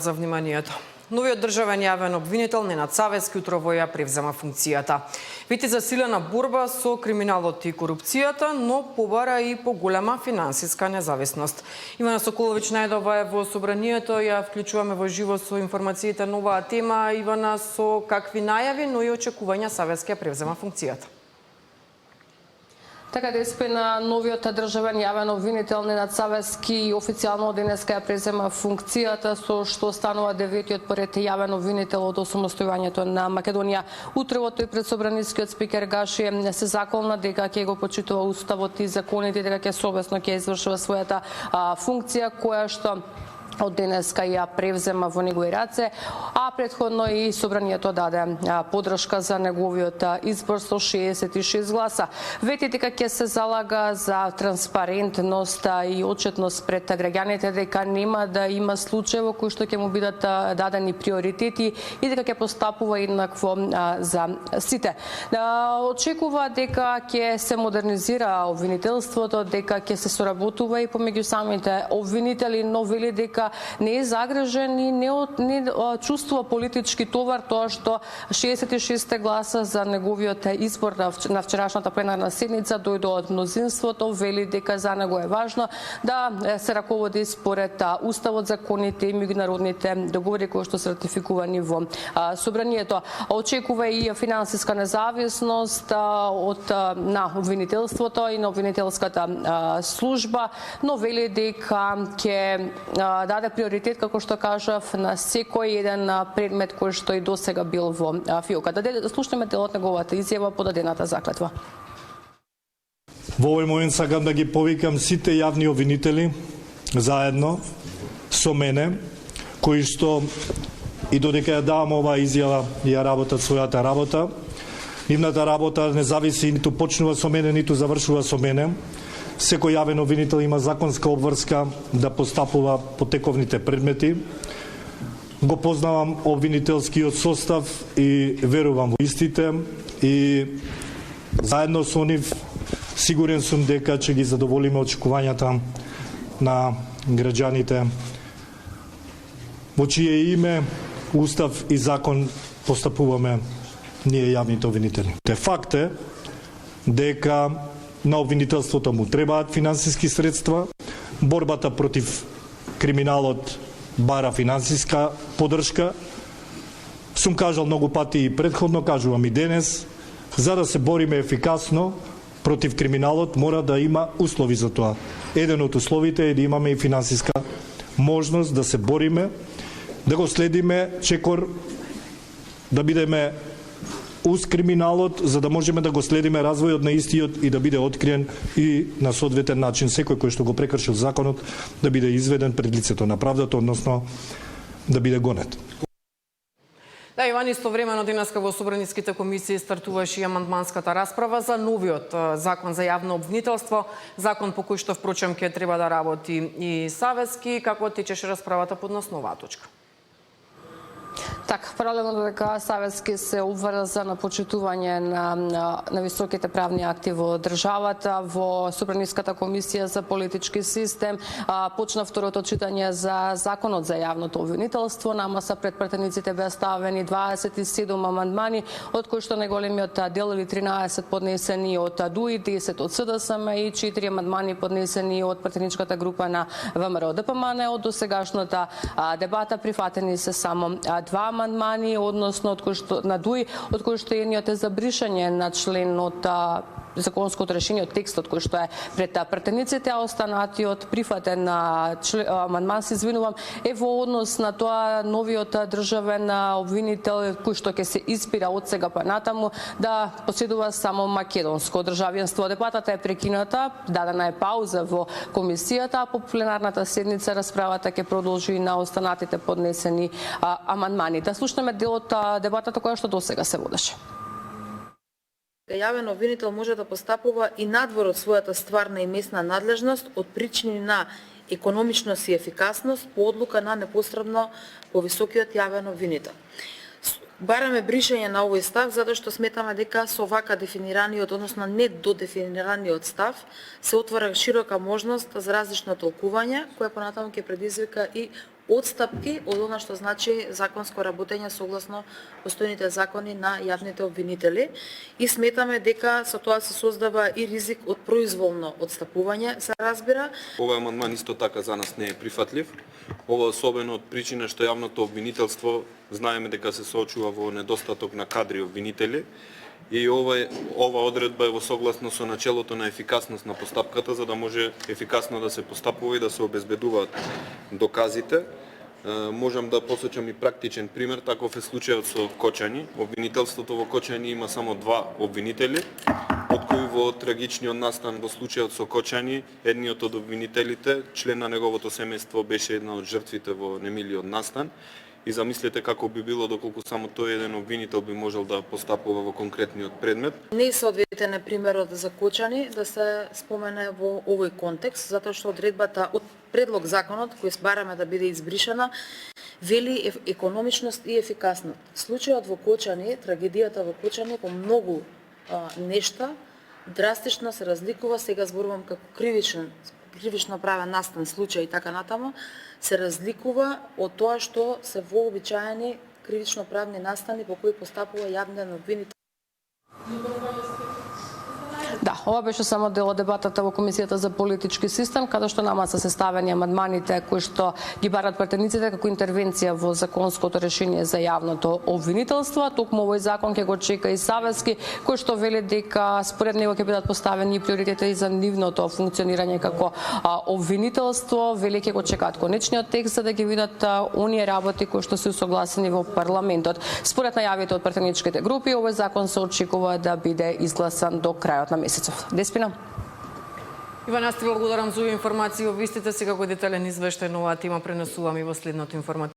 За вниманието. Новиот државен јавен обвинител Ненад Савески утро во ја превзема функцијата. Вити засилена борба со криминалот и корупцијата, но побара и поголема финансиска независност. Ивана Соколович најдова е во собранието, ја вклучуваме во живо со информациите на оваа тема. Ивана, со какви најави, но и очекувања Савески ја превзема функцијата? Така деспе на новиот државен јавен обвинител Ненад Савески официјално денеска ја презема функцијата, со што станува деветиот поред јавен обвинител од осамостојувањето на Македонија. Утрево тој пред собранискиот спикер Гаши се заколна дека ќе го почитува уставот и законите, дека ќе совесно ќе извршува својата функција, која што од денеска ја превзема во негови раце, а претходно и собранието даде поддршка за неговиот избор со 66 гласа. Вети дека ќе се залага за транспарентност и отчетност пред граѓаните, дека нема да има случаи во кои што ќе му бидат дадени приоритети и дека ќе постапува еднакво за сите. Очекува дека ќе се модернизира обвинителството, дека ќе се соработува и помеѓу самите обвинители, но вели дека не е загрижен и не чувствува политички товар, тоа што 66 гласа за неговиот избор на вчерашната пленарна седница дојде од мнозинството. Вели дека за него е важно да се раководи според уставот, законите и меѓународните договори кои што се ратификувани во собранието. Очекува и финансиска независност на обвинителството и на обвинителската служба, но вели дека ќе даде приоритет, како што кажав, на секој еден предмет кој што и досега бил во фиока. Да слушнеме дел од неговата изјава по дадената заклетва. Во овој момент сакам да ги повикам сите јавни обвинители заедно со мене, кои што и додека ја давам оваа изјава ја работат својата работа. Нивната работа не зависи ниту почнува со мене, ниту завршува со мене. Секој јавен обвинител има законска обврска да постапува по тековните предмети. Го познавам обвинителскиот состав и верувам во истите и заедно со нив сигурен сум дека ќе ги задоволиме очекувањата на граѓаните во чие име, устав и закон постапуваме ние јавните обвинители. Факт е дека на обвинителството му требаат финансиски средства, борбата против криминалот бара финансиска поддршка. Сум кажал многу пати и претходно, кажувам и денес, за да се бориме ефикасно против криминалот мора да има услови за тоа. Еден од условите е да имаме и финансиска можност да се бориме, да го следиме чекор, да бидеме уз криминалот, за да можеме да го следиме развојот на истиот и да биде откриен и на соодветен начин секој кој што го прекршил законот да биде изведен пред лицето на правдата, односно да биде гонет. Да, Иван, истовремено денеска во собраниските комисии стартуваше и амандманската расправа за новиот закон за јавно обвинителство, закон по кој што впрочем ќе треба да работи и Савески. Како течеше расправата под оваа точка? Така, паралелно додека Савески се обврза на почитување на високите правни акти во државата, во собраниската комисија за политички систем почна второто читање за законот за јавното обвинителство. На маса пред пратениците беа ставени 27 амандмани, од кои што најголемиот дел или 13 поднесени од ДУИ, 10 од СДСМ и 4 амандмани поднесени од пратеничката група на ВМРО ДПМН. Од досегашната дебата прифатени се само два амандмани, односно од кои што на ДУИ, од кои што едниот е за бришање на член од законското решение, од текстот кој што е пред пратениците, а останатиот прифатен амандман, се извинувам, е во однос на тоа новиот државен обвинител кој што ќе се испира од сега па натаму да поседува само македонско државјанство. Дебатата е прекината, дадена е пауза во комисијата, а по пленарната седница расправата ќе продолжи на останатите поднесени амандмани. Да слушнеме дел од дебатата која што досега се водеше. Јавен обвинител може да постапува и надвор од својата стварна и местна надлежност од причини на економичност и ефикасност по одлука на непосредно повисокиот јавен обвинител. Бараме бришање на овој став затоа што сметаме дека со вака дефинираниот, односно недодефинираниот став, се отвора широка можност за различно толкување, која понатаму ќе предизвика и отстапки од она што значи законско работење согласно постојните закони на јавните обвинители и сметаме дека со тоа се создава и ризик од произволно отстапување, се разбира. Овој амандман исто така за нас не е прифатлив. Ова особено од причина што јавното обвинителство знаеме дека се соочува во недостаток на кадри обвинители и ова одредба е во согласно со начелото на ефикасност на постапката за да може ефикасно да се постапува и да се обезбедуваат доказите. Можам да посочам и практичен пример, таков е случајот со Кочани. Обвинителството во Кочани има само 2 обвинители, од кои во трагичниот настан во случајот со Кочани, едниот од обвинителите, член на неговото семејство, беше една од жртвите во немилиот настан. И замислете како би било доколку само тој еден обвинител би можел да постапува во конкретниот предмет. Не е соодветен е примерот за Кочани да се спомене во овој контекст, затоа што одредбата од предлог законот кој бараме да биде избришена вели економичност и ефикасност. Случајот во Кочани, трагедијата во Кочани по многу нешта драстично се разликува, сега зборувам како кривично правен настан случај и така натаму, се разликува од тоа што се вообичаени кривично правни настани по кои постапува јавен обвинител. Да, ова беше само дел од дебатата во Комисијата за политички систем, каде што нама се составени амандманите кои што ги барат пратениците како интервенција во законското решение за јавното обвинителство. Токму овој закон ќе го чека и Савески, кој што вели дека според него ќе бидат поставени приоритети и за нивното функционирање како обвинителство. Вели ќе го чекаат конечниот текст за да ги видат оние работи кои што се усогласени во парламентот. Според најавите од пратеничките групи, овој закон се очекува да биде изгласан до крајот на месецов. Деспина. Иван, јас ти благодарам за овие информации. Обвистите сега кој детален извештај, новата тема пренесувам и во следното информативно.